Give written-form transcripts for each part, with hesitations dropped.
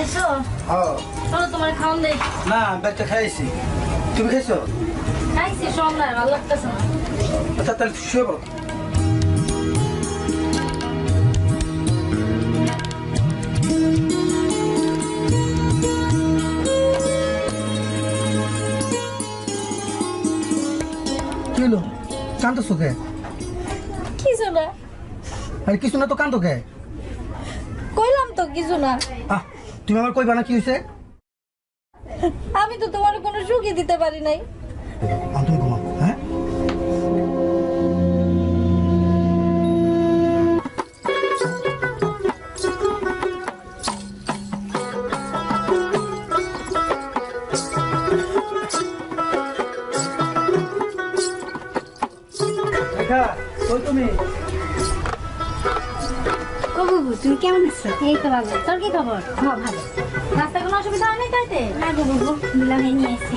আইছো হ্যাঁ চলো তোমার খাওন দেই। না ব্যাগটা খাইছি তুমি খাইছো খাইছি সন্ধ্যায় ভালো লাগতেছে না। আচ্ছা তাহলে শুয়ে পড়ো কি হলো কান্দছো কে কিছু না, আরে কিছু না তো কান্দো কে কইলাম তো কিছু না। তুমি আমার কইবা না কি হয়েছে আমি তো তোমার কোনো সুখই দিতে পারি নাই। তুমি ঘুমাও হ্যাঁ ওই তুমি বাবু তুমি কেমন আছো? এই তো ভালো, তোর কি খবর? হ্যাঁ ভালো। রাস্তায় কোনো অসুবিধা হয় নাই তাইতে? না গো বাবু, মিলামে নিয়ে এসে।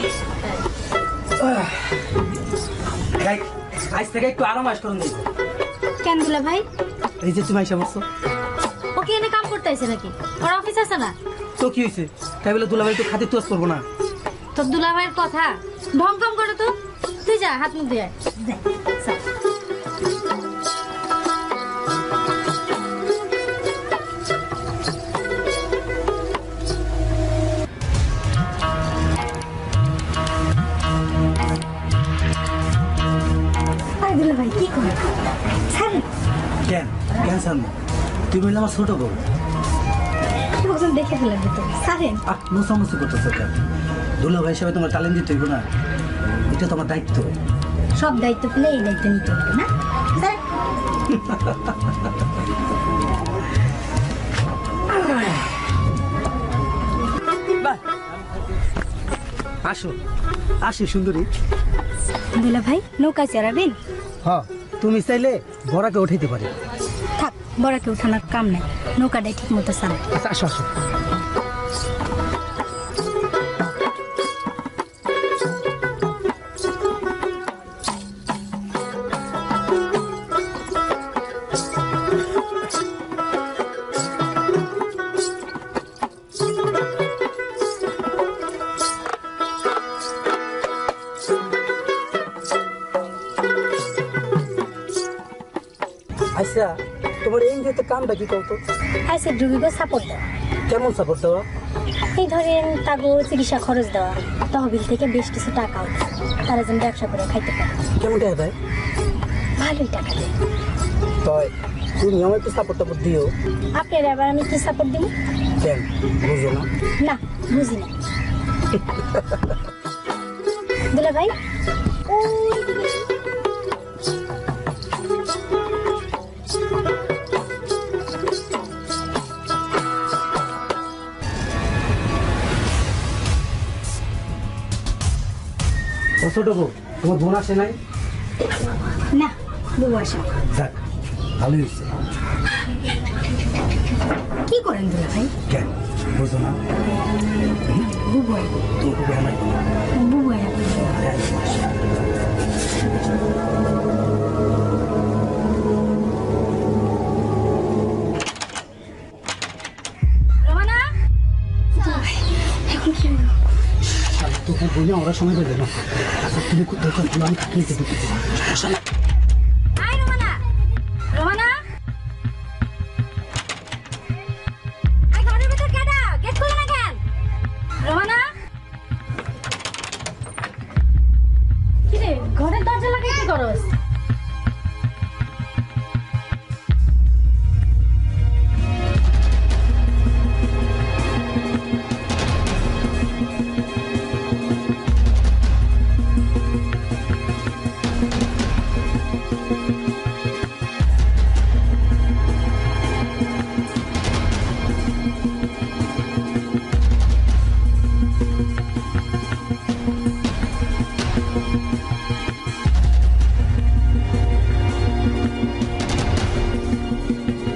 আজ থেকে একটু আরাম আস করুন দেখো কেন দুলা ভাই? এই যে তুমি আইসা বলছো ও কি এনে কাম করতে আইছে নাকি? ওর অফিস আছে না? তো কি হয়েছে তাই বলে দুলাভাই একটু খাতে তোয়াজ করবো না তোর দুলাভাইয়ের কথা ঢং কম করে তো। তুই যা হাত মুখ দিয়ে আয়। যাই, চল। আরে দুলা ভাই কি করে? ছাড়েন, কেন কেন সামনে তুমি বললে আমার ছোট বউ লোকজন দেখে ফেলবে তো। ছাড়েন। মোসামুসি করতেছো কেন দুলাভাই হিসাবে তোমার তালিম দিতে হইব না এটা তোমার দায়িত্ব সব দায়িত্ব পেলে এই দায়িত্ব নিতে হবে না? ছাড়েন। আসো আসো সুন্দরী দুলা ভাই নৌকা চালাবেন? হ্যাঁ তুমি চাইলে বড়াকে উঠাইতে পারি থাক, বড়াকে উঠানোর কাম নাই, নৌকাটাই ঠিক মতো চালান। আচ্ছা আসো আসো আচ্ছা তোমার এই যে কামটা কি করতো আইসে ডুবিগো সাপোর্ট দেওয়া, কেমন সাপোর্ট দেওয়া এই ধরেন তাগো চিকিৎসা খরচ দেওয়া, তহবিল থেকে বেশ কিছু টাকা ওঠে, তারা যেন ব্যবসা করে খাইতে পারে। কেমন টাকা দেয় ভালোই টাকা দেয়। তাই তুমি আমার একটু সাপোর্ট টাপোর্ট দিও আপনার আবার আমি কি সাপোর্ট দিব? কেন বুঝো না না, বুঝি না। দুলা ভাই ওই ছোট বউ তোমার বোন আসে নাই না, বুবু আসা। যাক ভালোই হয়েছে কি করেন দুলা ভাই? কেন বুঝো না বুবু তুমি খুবই আমার বুবু রমানা, এখন কি হলো? তোকে বলে আমরা সময় পেলে না আচ্ছা তুমি দরকার আমি কাটিয়ে দিতে